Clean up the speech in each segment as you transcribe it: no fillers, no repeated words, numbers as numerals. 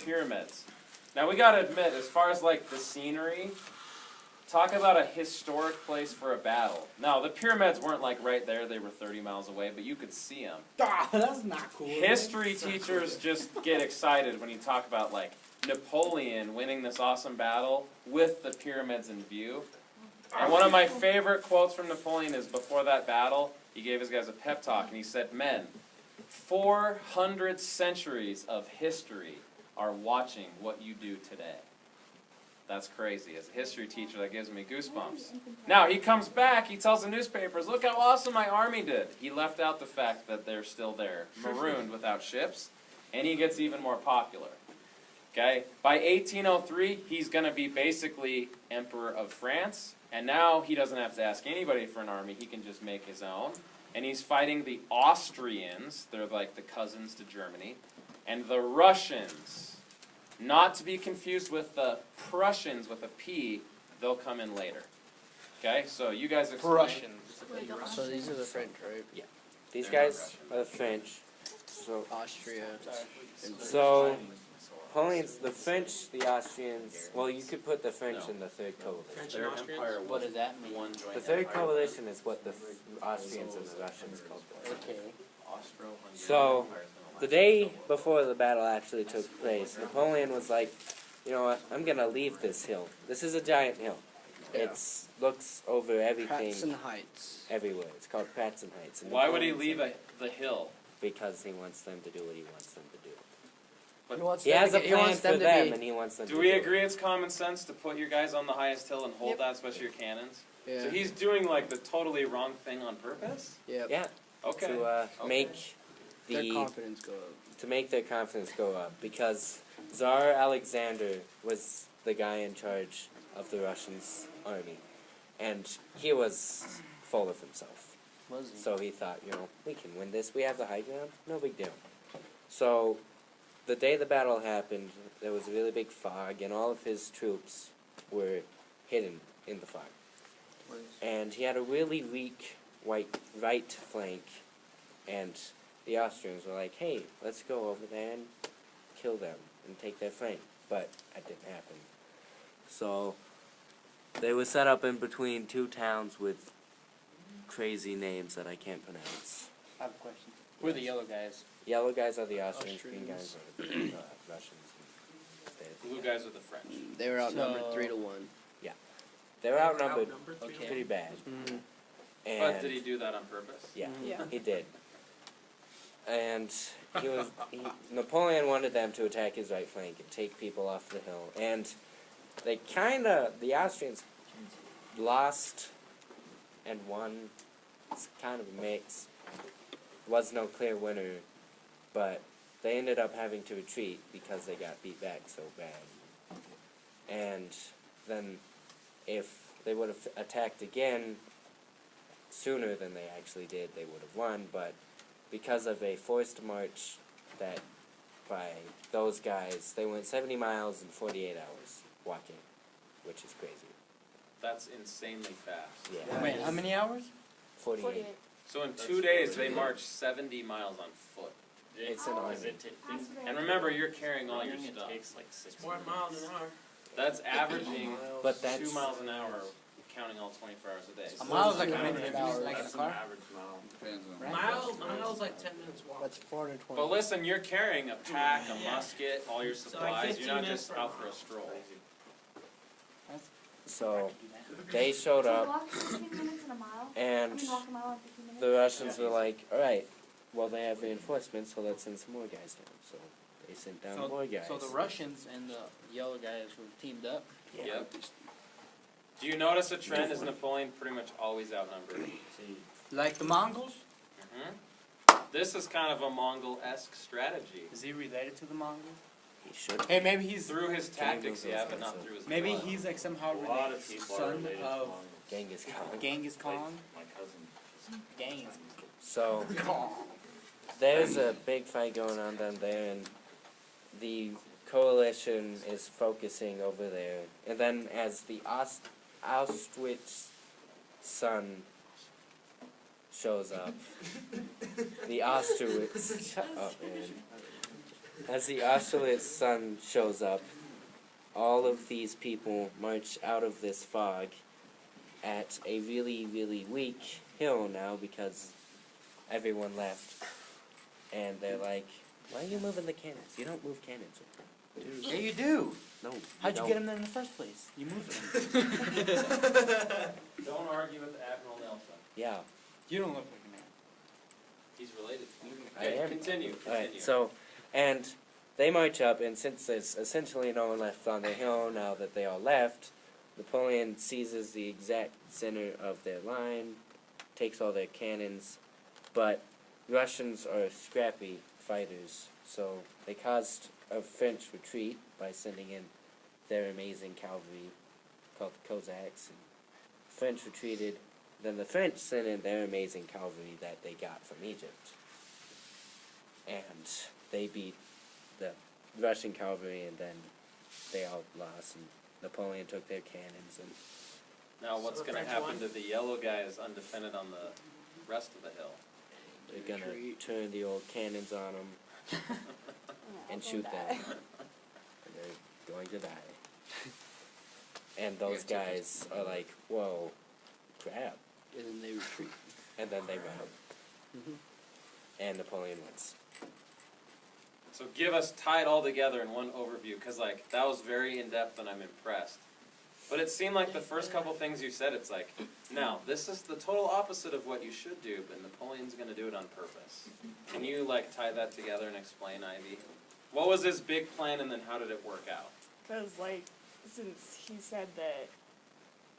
pyramids. Now we gotta admit, as far as like the scenery, talk about a historic place for a battle. Now the pyramids weren't like right there; they were 30 miles away, but you could see them. Ah, that's not cool. History teachers just get excited when you talk about like Napoleon winning this awesome battle with the pyramids in view. And one of my favorite quotes from Napoleon is before that battle, he gave his guys a pep talk and he said, "Men, 400 centuries of history are watching what you do today." That's crazy. As a history teacher, that gives me goosebumps. Now, he comes back, he tells the newspapers, look how awesome my army did. He left out the fact that they're still there, marooned without ships, and he gets even more popular. Okay? By 1803, he's going to be basically Emperor of France, and now he doesn't have to ask anybody for an army, he can just make his own. And he's fighting the Austrians, they're like the cousins to Germany, and the Russians. Not to be confused with the Prussians with a P, they'll come in later. Okay, so you guys explain. Prussians. So these are the French, right? Yeah. These They're not guys are the French. So Austria. So Napoleon's the French, the Austrians. Well, you could put the French in the Third Coalition. Their empire What was does that mean? one joint The Third empire. Coalition is what the Austrians and the Russians called it. Okay. Austro-Hungarian So, Empire's been The alive. day before the battle actually took place, Napoleon was like, you know what, I'm going to leave this hill. This is a giant hill. It looks over everything, Pratzen Heights. everywhere. It's called Pratzen Heights. And Why would he Napoleon's leave like, the hill? Because he wants them to do what he wants them to do. But He has a plan for them, and he wants them to Do do we it. agree it's common sense to put your guys on the highest hill and hold that, especially your cannons? Yeah. So he's doing like the totally wrong thing on purpose? Yep. Yeah, Okay. to Okay. make Their the confidence go up. to make their confidence go up, because Tsar Alexander was the guy in charge of the Russians' army, and he was full of himself. Was he? So he thought, you know, we can win this. We have the high ground. No big deal. So the day the battle happened, there was a really big fog, and all of his troops were hidden in the fog. And he had a really weak right flank, and the Austrians were like, hey, let's go over there and kill them and take their flank. But that didn't happen. So they were set up in between two towns with crazy names that I can't pronounce. I have a question. Who are the yellow guys? Yellow guys are the Austrians, green Austrians. guys are the Russians. Blue guys are the French. They were outnumbered So- 3-1. They're outnumbered Okay. pretty bad. Mm. And But did he do that on purpose? yeah, Yeah. he did. And Napoleon wanted them to attack his right flank and take people off the hill. And the Austrians lost and won. It's kind of a mix. Was no clear winner, but they ended up having to retreat because they got beat back so bad. And then if they would have attacked again sooner than they actually did, they would have won, but because of a forced march that by those guys, they went 70 miles in 48 hours walking, which is crazy. That's insanely fast. Yeah. Wait, how many hours? 48. So in 2 days, they marched 70 miles on foot. It's an army. And remember, you're carrying all your stuff. Like 6 more miles an hour. That's averaging But that's 2 miles an hour, counting all 24 hours a day. A mile is like So- 100 hours. Like in a That's an car? average mile. Depends on Miles like 10 minutes walk. That's 420. But listen, you're carrying a pack, a Yeah. musket, all your So, like, supplies. You're 15 not minutes just per out mile. for a stroll. So they showed up, Walk 15 minutes in a mile. and Walk a mile in 15 minutes. the Russians were like, alright, well they have reinforcements, so let's send some more guys down. So they sent down more guys. So the Russians and the yellow guys were teamed up. Yeah. Yep. Do you notice a trend? Is Napoleon pretty much always outnumbered? Like the Mongols? This is kind of a Mongol-esque strategy. Is he related to the Mongols? He should. Hey, maybe he's Through his tactics, those yeah, but guys not up? through his maybe blood. he's like somehow A lot related of people are son related to of Mongols. Genghis Khan. Genghis Khan. My cousin. Genghis So Khan. there's a big fight going on down there, and the coalition is focusing over there. And then as the Austerlitz sun shows up, the Austerlitz, shut up, man. as the Austerlitz sun shows up, all of these people march out of this fog at a really, really weak hill now because everyone left. And they're like, why are you moving the cannons? You don't move cannons. Yeah, you do. No. How'd you don't. get them there in the first place? You moved them. Don't argue with Admiral Nelson. Yeah. You don't look like a man. He's related to me. I Okay, am. continue. Alright, so, and they march up, and since there's essentially no one left on the hill now that they all left, Napoleon seizes the exact center of their line, takes all their cannons, but Russians are scrappy fighters, so they caused a French retreat by sending in their amazing cavalry called the Cossacks. And French retreated, then the French sent in their amazing cavalry that they got from Egypt. And they beat the Russian cavalry, and then they all lost, and Napoleon took their cannons. And Now, what's So the going to French happen won? to the yellow guys undefended on the rest of the hill? they're gonna turn the old cannons on them and shoot them. And they're going to die. And those guys are like, whoa, crap. And then they retreat. And then they run. And Napoleon wins. So tie it all together in one overview, because like that was very in depth and I'm impressed. But it seemed like the first couple things you said, it's like, now this is the total opposite of what you should do, but Napoleon's going to do it on purpose. Can you like tie that together and explain, Ivy? What was his big plan, and then how did it work out? Because, like, since he said that,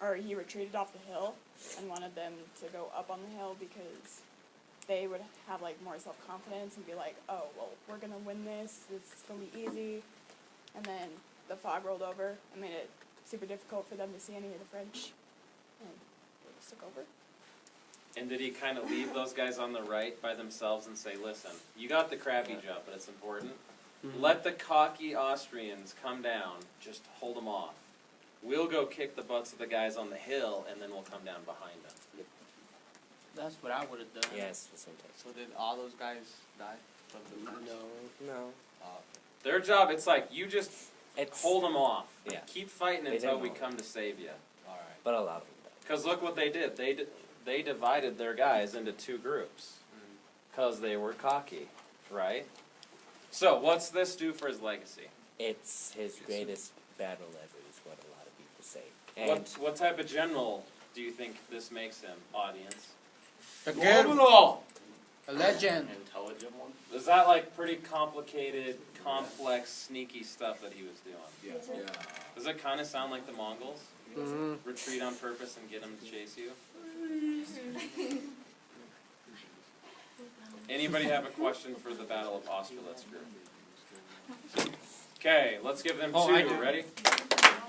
or he retreated off the hill and wanted them to go up on the hill because they would have, like, more self-confidence and be like, oh, well, we're going to win this, it's going to be easy. And then the fog rolled over and made it super difficult for them to see any of the French. And they just took over. And did he kind of leave those guys on the right by themselves and say, listen, you got the crabby job, but it's important. Let the cocky Austrians come down, just hold them off. We'll go kick the butts of the guys on the hill, and then we'll come down behind them. That's what I would have done. Yes, sometimes. So did all those guys die from the French? No. Their job, it's like, you just It's hold them off. Yeah. Keep fighting They until didn't we hold. come to save you. All right. but a lot of them. Because look what they did. They divided their guys into two groups. Because they were cocky, right? So, what's this do for his legacy? It's his greatest battle ever, is what a lot of people say. And What type of general do you think this makes him, audience? A good, a legend. Intelligent one? Is that like pretty complicated, complex, sneaky stuff that he was doing? Yeah. Does it kind of sound like the Mongols? Retreat on purpose and get them to chase you? Anybody have a question for the Battle of Austerlitz group? Okay, let's give them Oh, two. I do. Ready?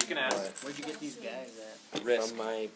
You can ask. Where'd you get these guys at? Risk. from my